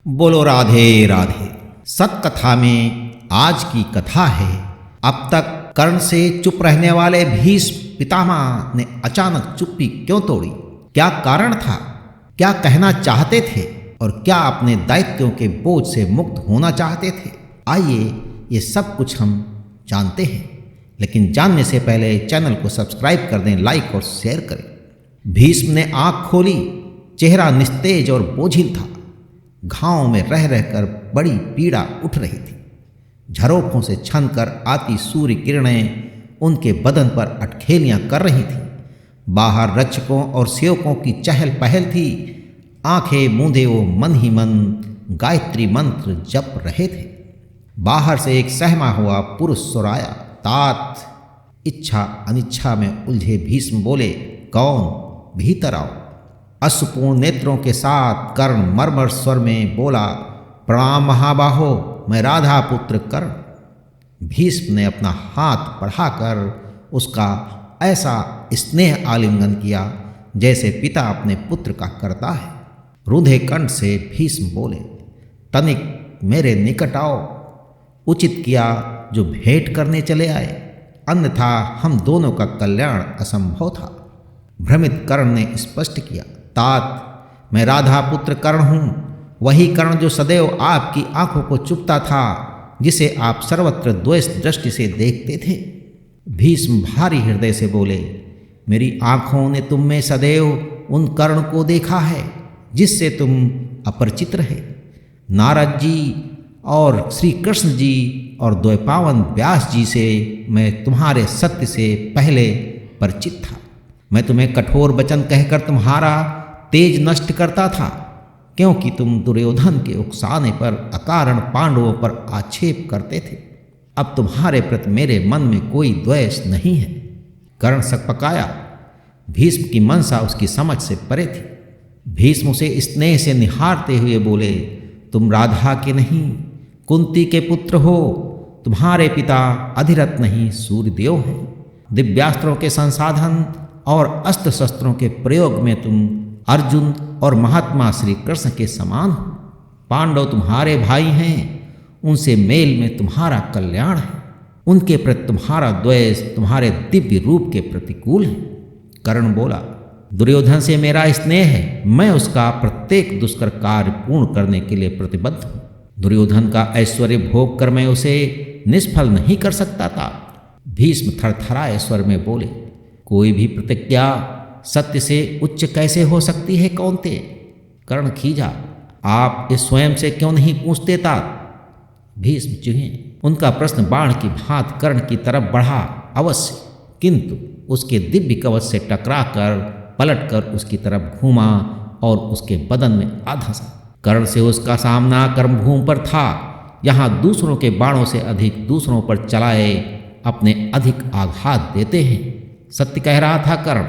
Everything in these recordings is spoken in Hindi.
बोलो राधे राधे। सतकथा में आज की कथा है। अब तक कर्ण से चुप रहने वाले भीष्म पितामह ने अचानक चुप्पी क्यों तोड़ी? क्या कारण था? क्या कहना चाहते थे और क्या अपने दायित्वों के बोझ से मुक्त होना चाहते थे? आइए ये सब कुछ हम जानते हैं, लेकिन जानने से पहले चैनल को सब्सक्राइब कर दें, लाइक और शेयर करें। भीष्म ने आंख खोली। चेहरा निस्तेज और बोझिल था। घावों में रह रहकर बड़ी पीड़ा उठ रही थी। झरोखों से छनकर आती सूर्य किरणें उनके बदन पर अटखेलियां कर रही थीं। बाहर रक्षकों और सेवकों की चहल पहल थी। आंखें मूंदे वो मन ही मन गायत्री मंत्र जप रहे थे। बाहर से एक सहमा हुआ पुरुष स्वर आया। तात। इच्छा अनिच्छा में उलझे भीष्म बोले, कौन? भीतर आओ। अश्रुपूर्ण नेत्रों के साथ कर्ण मर्मर स्वर में बोला, प्रणाम महाबाहो, मैं राधा पुत्र कर्ण। भीष्म ने अपना हाथ बढ़ाकर उसका ऐसा स्नेह आलिंगन किया जैसे पिता अपने पुत्र का करता है। रूंधे कंठ से भीष्म बोले, तनिक मेरे निकट आओ। उचित किया जो भेंट करने चले आए, अन्यथा हम दोनों का कल्याण असंभव था। भ्रमित कर्ण ने स्पष्ट किया, तात, मैं राधा पुत्र कर्ण हूँ, वही कर्ण जो सदैव आपकी आंखों को चुपता था, जिसे आप सर्वत्र द्वेष दृष्टि से देखते थे। भीष्म भारी हृदय से बोले, मेरी आंखों ने तुम में सदैव उन कर्ण को देखा है जिससे तुम अपरिचित रहे। नारद जी और श्री कृष्ण जी और द्वैपावन व्यास जी से मैं तुम्हारे सत्य से पहले परिचित था। मैं तुम्हें कठोर वचन कहकर तुम्हारा तेज नष्ट करता था, क्योंकि तुम दुर्योधन के उकसाने पर अकारण पांडवों पर आक्षेप करते थे। अब तुम्हारे प्रति मेरे मन में कोई द्वेष नहीं है। कर्ण सकपकाया। भीष्म की मनसा उसकी समझ से परे थी। भीष्म उसे स्नेह से निहारते हुए बोले, तुम राधा के नहीं कुंती के पुत्र हो। तुम्हारे पिता अधिरथ नहीं सूर्यदेव हैं। दिव्यास्त्रों के संसाधन और अस्त्र शस्त्रों के प्रयोग में तुम अर्जुन और महात्मा श्री कृष्ण के समान हो। पांडव तुम्हारे भाई हैं, उनसे मेल में तुम्हारा कल्याण है। उनके प्रति तुम्हारा द्वेष तुम्हारे दिव्य रूप के प्रतिकूल है। कर्ण बोला, दुर्योधन से मेरा स्नेह है, मैं उसका प्रत्येक दुष्कर कार्य पूर्ण करने के लिए प्रतिबद्ध हूँ। दुर्योधन का ऐश्वर्य भोग कर मैं उसे निष्फल नहीं कर सकता था। भीष्म थरथराए स्वर में बोले, कोई भी प्रतिज्ञा सत्य से उच्च कैसे हो सकती है कौन्ते? कर्ण खींचा, आप इस स्वयं से क्यों नहीं पूछते तात? भीष्म चिढ़े। उनका प्रश्न बाण की भांति कर्ण की तरफ बढ़ा अवश्य, किंतु उसके दिव्य कवच से टकराकर पलटकर उसकी तरफ घूमा और उसके बदन में आ धंसा। कर्ण से उसका सामना कर्मभूमि पर था। यहाँ दूसरों के बाणों से अधिक दूसरों पर चलाए अपने अधिक आघात देते हैं। सत्य कह रहा था कर्ण।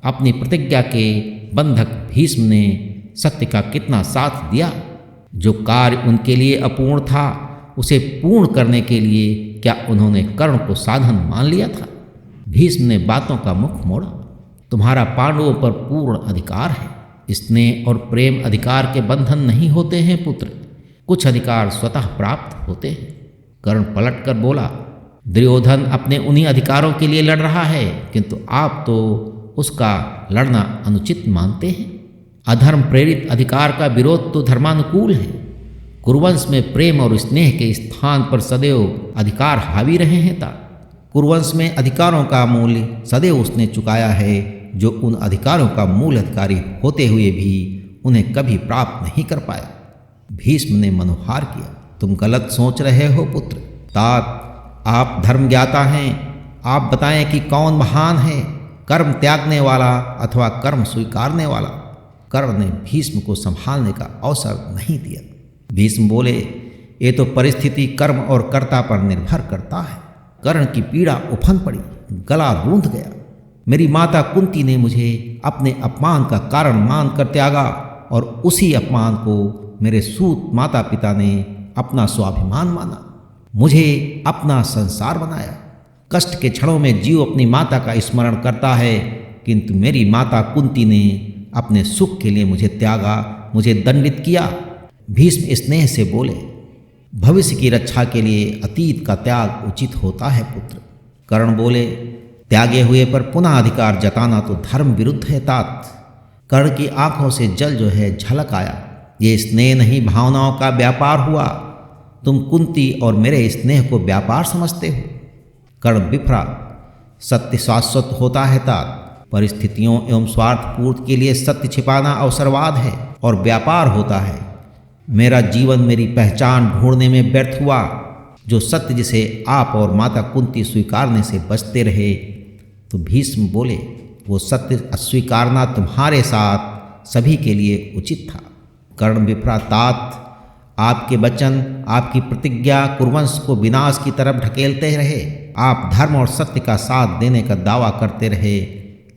अपनी प्रतिज्ञा के बंधक भीष्म ने सत्य का कितना साथ दिया। जो कार्य उनके लिए अपूर्ण था उसे पूर्ण करने के लिए क्या उन्होंने कर्ण को साधन मान लिया था? भीष्म ने बातों का मुख मोड़ा। तुम्हारा पांडवों पर पूर्ण अधिकार है। स्नेह और प्रेम अधिकार के बंधन नहीं होते हैं पुत्र, कुछ अधिकार स्वतः प्राप्त होते हैं। कर्ण पलट कर बोला, दुर्योधन अपने उन्हीं अधिकारों के लिए लड़ रहा है, किंतु आप तो उसका लड़ना अनुचित मानते हैं। अधर्म प्रेरित अधिकार का विरोध तो धर्मानुकूल है। कुरुवंश में प्रेम और स्नेह के स्थान पर सदैव अधिकार हावी रहे हैं ता। कुरुवंश में अधिकारों का मूल्य सदैव उसने चुकाया है, जो उन अधिकारों का मूल अधिकारी होते हुए भी उन्हें कभी प्राप्त नहीं कर पाया। भीष्म ने मनोहार किया, तुम गलत सोच रहे हो पुत्र। तात, आप धर्म ज्ञाता हैं, आप बताएं कि कौन महान है, कर्म त्यागने वाला अथवा कर्म स्वीकारने वाला? कर्ण ने भीष्म को संभालने का अवसर नहीं दिया। भीष्म बोले, ये तो परिस्थिति कर्म और कर्ता पर निर्भर करता है। कर्ण की पीड़ा उफन पड़ी, गला रूंध गया। मेरी माता कुंती ने मुझे अपने अपमान का कारण मानकर त्यागा और उसी अपमान को मेरे सूत माता पिता ने अपना स्वाभिमान माना, मुझे अपना संसार बनाया। कष्ट के क्षणों में जीव अपनी माता का स्मरण करता है, किंतु मेरी माता कुंती ने अपने सुख के लिए मुझे त्यागा, मुझे दंडित किया। भीष्म स्नेह से बोले, भविष्य की रक्षा के लिए अतीत का त्याग उचित होता है पुत्र। कर्ण बोले, त्यागे हुए पर पुनः अधिकार जताना तो धर्म विरुद्ध है तात। कर्ण की आंखों से जल जो है झलक आया। ये स्नेह नहीं, भावनाओं का व्यापार हुआ। तुम कुंती और मेरे स्नेह को व्यापार समझते हो। कर्ण बिफरा, सत्य शाश्वत होता है तात। परिस्थितियों एवं स्वार्थ पूर्ति के लिए सत्य छिपाना अवसरवाद है और व्यापार होता है। मेरा जीवन मेरी पहचान ढूंढने में व्यर्थ हुआ। जो सत्य जिसे आप और माता कुंती स्वीकारने से बचते रहे। तो भीष्म बोले, वो सत्य अस्वीकारना तुम्हारे साथ सभी के लिए उचित था। कर्ण विप्रा, तात आपके वचन, आपकी प्रतिज्ञा कुरुवंश को विनाश की तरफ ढकेलते रहे। आप धर्म और सत्य का साथ देने का दावा करते रहे,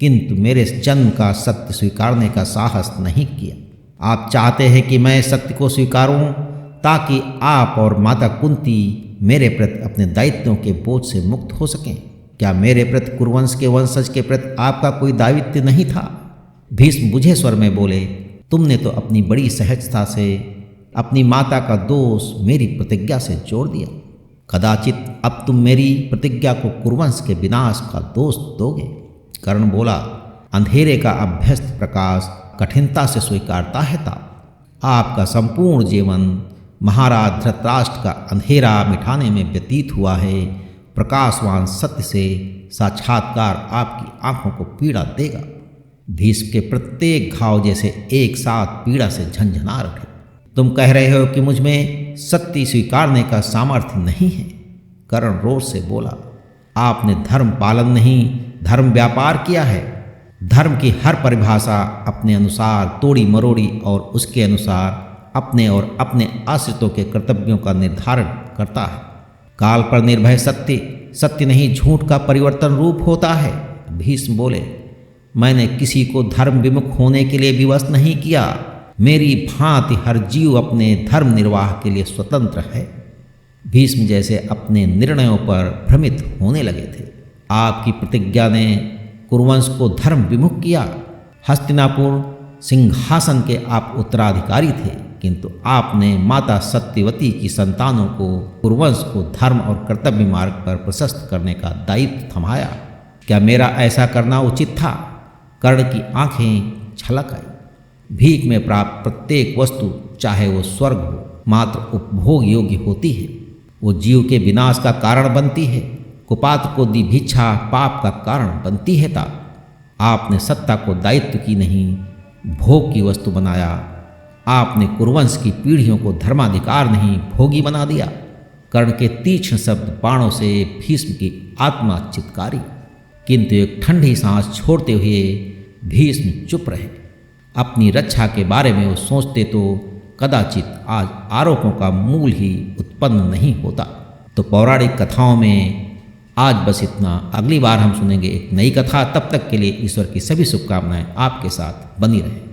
किंतु मेरे जन्म का सत्य स्वीकारने का साहस नहीं किया। आप चाहते हैं कि मैं सत्य को स्वीकारूं ताकि आप और माता कुंती मेरे प्रति अपने दायित्वों के बोझ से मुक्त हो सकें। क्या मेरे प्रति कुरुवंश के वंशज के प्रति आपका कोई दायित्व नहीं था? भीष्म बुझे स्वर में बोले, तुमने तो अपनी बड़ी सहजता से अपनी माता का दोष मेरी प्रतिज्ञा से जोड़ दिया। कदाचित अब तुम मेरी प्रतिज्ञा को कुरुवंश के विनाश का दोष दोगे। कर्ण बोला, अंधेरे का अभ्यस्त प्रकाश कठिनता से स्वीकारता है तात। आपका संपूर्ण जीवन महाराज धृतराष्ट्र का अंधेरा मिटाने में व्यतीत हुआ है। प्रकाशवान सत्य से साक्षात्कार आपकी आंखों को पीड़ा देगा। भीष्म के प्रत्येक घाव जैसे एक साथ पीड़ा से झंझना रखे। तुम कह रहे हो कि मुझ में सत्य स्वीकारने का सामर्थ्य नहीं है। कर्ण रोष से बोला, आपने धर्म पालन नहीं, धर्म व्यापार किया है। धर्म की हर परिभाषा अपने अनुसार तोड़ी मरोड़ी और उसके अनुसार अपने और अपने आश्रितों के कर्तव्यों का निर्धारण करता है। काल पर निर्भय सत्य, सत्य नहीं झूठ का परिवर्तन रूप होता है। भीष्म बोले, मैंने किसी को धर्म विमुख होने के लिए विवश नहीं किया। मेरी भांति हर जीव अपने धर्म निर्वाह के लिए स्वतंत्र है। भीष्म जैसे अपने निर्णयों पर भ्रमित होने लगे थे। आपकी प्रतिज्ञा ने कुरुवंश को धर्म विमुख किया। हस्तिनापुर सिंहासन के आप उत्तराधिकारी थे, किंतु आपने माता सत्यवती की संतानों को कुरुवंश को धर्म और कर्तव्य मार्ग पर प्रशस्त करने का दायित्व थमाया। क्या मेरा ऐसा करना उचित था? कर्ण की आंखें छलक आई। भीख में प्राप्त प्रत्येक वस्तु, चाहे वो स्वर्ग हो, मात्र उपभोग योग्य होती है। वो जीव के विनाश का कारण बनती है। कुपात्र को दी भिक्षा पाप का कारण बनती है तात। आपने सत्ता को दायित्व की नहीं, भोग की वस्तु बनाया। आपने कुरुवंश की पीढ़ियों को धर्माधिकार नहीं, भोगी बना दिया। कर्ण के तीक्ष्ण शब्द बाणों से भीष्म की आत्मा चित्कारी, किंतु एक ठंडी सांस छोड़ते हुए भीष्म चुप रहे। अपनी रक्षा के बारे में वो सोचते तो कदाचित आज आरोपों का मूल ही उत्पन्न नहीं होता। तो पौराणिक कथाओं में आज बस इतना। अगली बार हम सुनेंगे एक नई कथा। तब तक के लिए ईश्वर की सभी शुभकामनाएं आपके साथ बनी रहें।